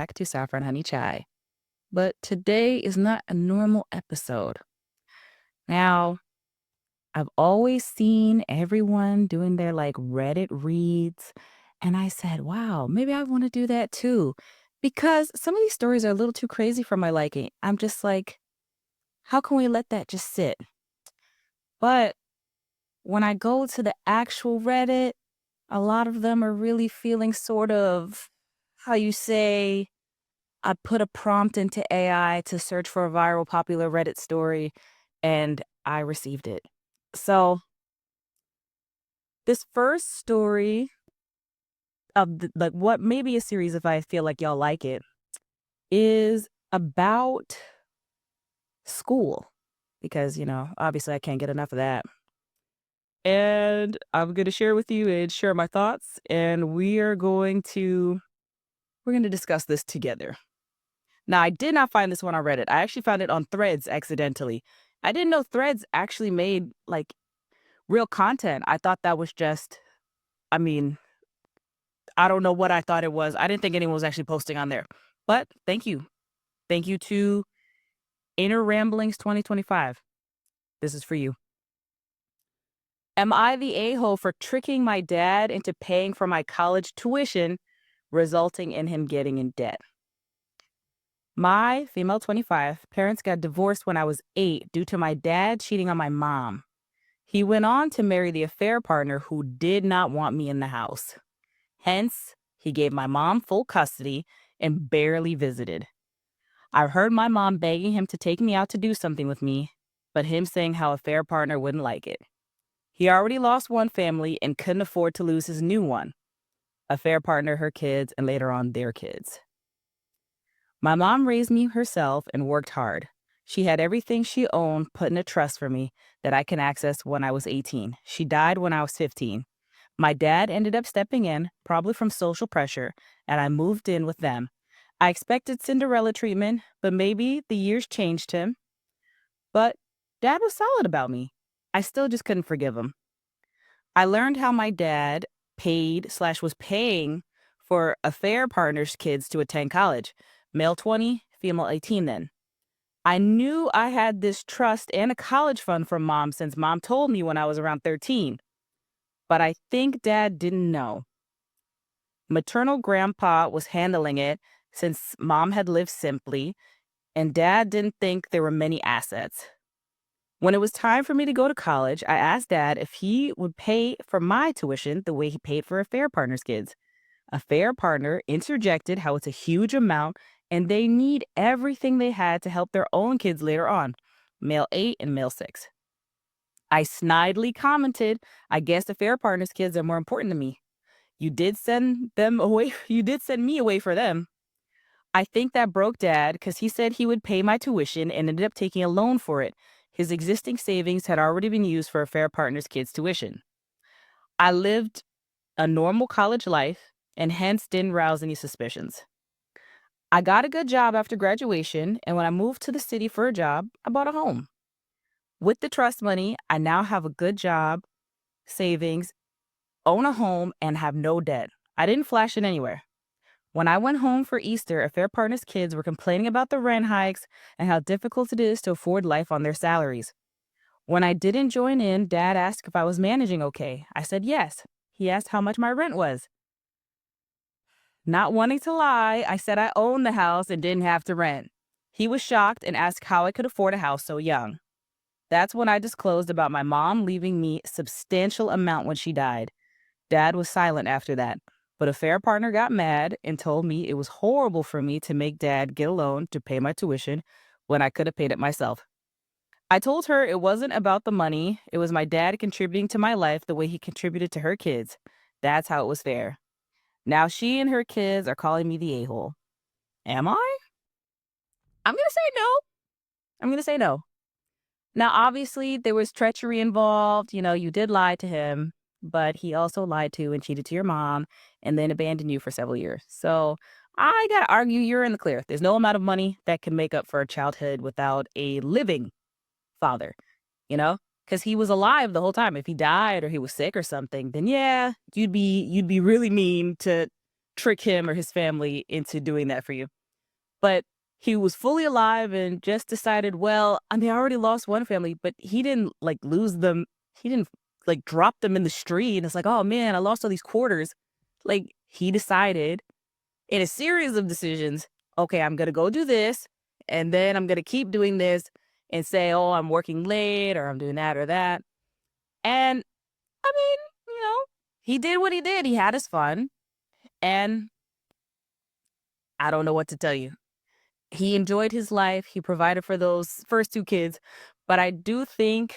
back to Saffron Honey Chai. But today is not a normal episode. Now, I've always seen everyone doing their like Reddit reads, and I said, wow, maybe I want to do that too. Because some of these stories are a little too crazy for my liking. I'm just like, how can we let that just sit? But when I go to the actual Reddit, a lot of them are really feeling sort of, how you say, I put a prompt into AI to search for a viral popular Reddit story and I received it. So, this first story of like what may be a series if I feel like y'all like it is about school because, obviously I can't get enough of that. And I'm going to share with you and share my thoughts and we're going to discuss this together. Now, I did not find this one on Reddit. I actually found it on Threads accidentally. I didn't know Threads actually made like real content. I thought that was just, I mean, I don't know what I thought it was. I didn't think anyone was actually posting on there. But thank you. Thank you to Inner Ramblings 2025. This is for you. Am I the a-hole for tricking my dad into paying for my college tuition, resulting in him getting in debt? My, female 25, parents got divorced when I was 8 due to my dad cheating on my mom. He went on to marry the affair partner who did not want me in the house. Hence, he gave my mom full custody and barely visited. I've heard my mom begging him to take me out to do something with me, but him saying how affair partner wouldn't like it. He already lost one family and couldn't afford to lose his new one. Affair partner, her kids, and later on their kids. My mom raised me herself and worked hard. She had everything she owned put in a trust for me that I can access when I was 18. She died when I was 15. My dad ended up stepping in, probably from social pressure, and I moved in with them. I expected Cinderella treatment, but maybe the years changed him. But Dad was solid about me. I still just couldn't forgive him. I learned how my dad was paying for affair partners' kids to attend college. Male 20, female 18 then. I knew I had this trust and a college fund from mom since mom told me when I was around 13. But I think dad didn't know. Maternal grandpa was handling it since mom had lived simply, and dad didn't think there were many assets. When it was time for me to go to college, I asked dad if he would pay for my tuition the way he paid for affair partners' kids. Affair partner interjected how it's a huge amount and they need everything they had to help their own kids later on, male 8 and male 6. I snidely commented, I guess affair partners' kids are more important to me. You did send them away. You did send me away for them. I think that broke dad because he said he would pay my tuition and ended up taking a loan for it. His existing savings had already been used for affair partners' kids' tuition. I lived a normal college life and hence didn't rouse any suspicions. I got a good job after graduation, and when I moved to the city for a job, I bought a home. With the trust money, I now have a good job, savings, own a home, and have no debt. I didn't flash it anywhere. When I went home for Easter, affair partners' kids were complaining about the rent hikes and how difficult it is to afford life on their salaries. When I didn't join in, Dad asked if I was managing okay. I said yes. He asked how much my rent was. Not wanting to lie, I said I owned the house and didn't have to rent. He was shocked and asked how I could afford a house so young. That's when I disclosed about my mom leaving me a substantial amount when she died. Dad was silent after that, but affair partner got mad and told me it was horrible for me to make dad get a loan to pay my tuition when I could have paid it myself. I told her it wasn't about the money. It was my dad contributing to my life the way he contributed to her kids. That's how it was fair. Now she and her kids are calling me the a-hole. Am I? I'm going to say no. I'm going to say no. Now, obviously, there was treachery involved. You did lie to him, but he also lied to and cheated to your mom and then abandoned you for several years. So I got to argue you're in the clear. There's no amount of money that can make up for a childhood without a living father, because he was alive the whole time. If he died or he was sick or something, then yeah, you'd be really mean to trick him or his family into doing that for you. But he was fully alive and just decided, well, I mean, I already lost one family, but he didn't like lose them. He didn't like drop them in the street. It's like, oh man, I lost all these quarters. Like he decided in a series of decisions, okay, I'm going to go do this. And then I'm going to keep doing this and say, oh, I'm working late or I'm doing that or that. And I mean, he did what he did. He had his fun. And I don't know what to tell you. He enjoyed his life. He provided for those first two kids. But I do think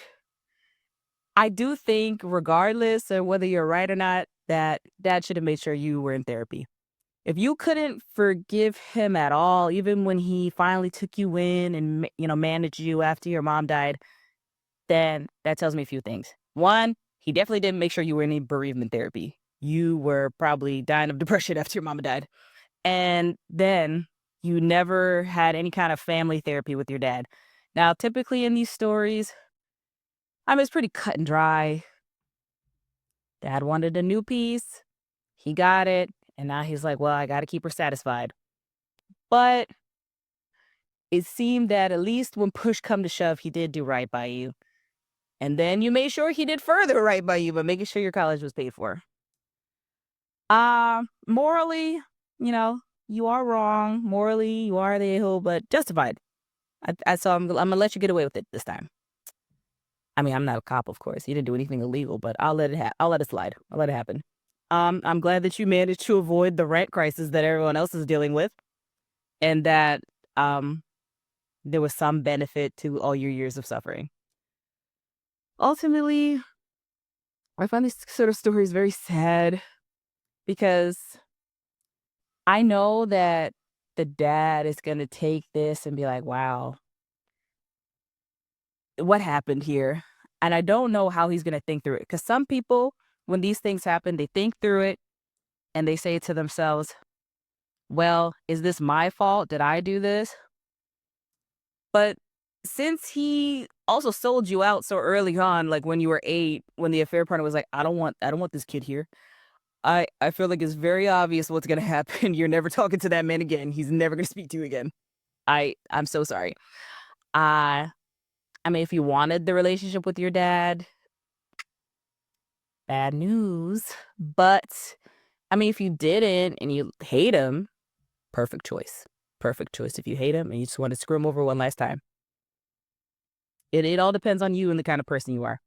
regardless of whether you're right or not, that dad should have made sure you were in therapy. If you couldn't forgive him at all, even when he finally took you in and, managed you after your mom died, then that tells me a few things. One, he definitely didn't make sure you were in any bereavement therapy. You were probably dying of depression after your mama died. And then you never had any kind of family therapy with your dad. Now, typically in these stories, I mean, it's pretty cut and dry. Dad wanted a new piece. He got it. And now he's like, well, I got to keep her satisfied. But it seemed that at least when push come to shove, he did do right by you. And then you made sure he did further right by you, but making sure your college was paid for. Morally, you know, you are wrong. Morally, you are the a-hole, but justified. So I'm gonna let you get away with it this time. I mean, I'm not a cop, of course. You didn't do anything illegal, but I'll let it I'll let it slide. I'll let it happen. I'm glad that you managed to avoid the rent crisis that everyone else is dealing with, and that um there was some benefit to all your years of suffering. Ultimately, I find these sort of stories very sad because I know that the dad is gonna take this and be like, "Wow, what happened here?" And I don't know how he's gonna think through it. Because some people, when these things happen, they think through it and they say to themselves, "Well, is this my fault? Did I do this?" But since he also sold you out so early on, like when you were 8, when the affair partner was like, I don't want this kid here." I feel like it's very obvious what's gonna happen. You're never talking to that man again. He's never gonna speak to you again. I'm so sorry. Uh, I mean, if you wanted the relationship with your dad, bad news. But I mean, if you didn't and you hate him, perfect choice. Perfect choice if you hate him and you just want to screw him over one last time. It all depends on you and the kind of person you are.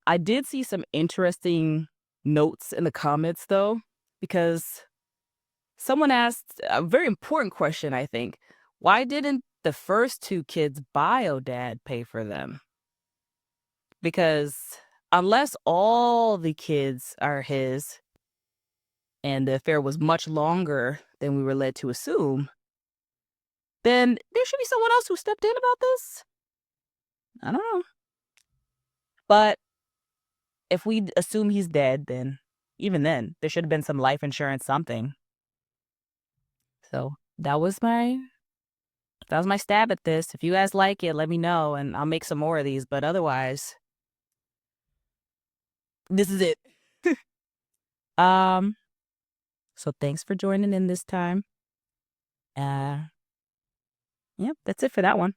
I did see some interesting notes in the comments though, because someone asked a very important question, I think. Why didn't the first two kids' bio dad pay for them? Because unless all the kids are his and the affair was much longer than we were led to assume, then there should be someone else who stepped in about this. I don't know. But if we assume he's dead, then even then, there should have been some life insurance, something. So that was my stab at this. If you guys like it, let me know and I'll make some more of these. But otherwise, this is it. Um, so thanks for joining in this time. Uh, yep, that's it for that one.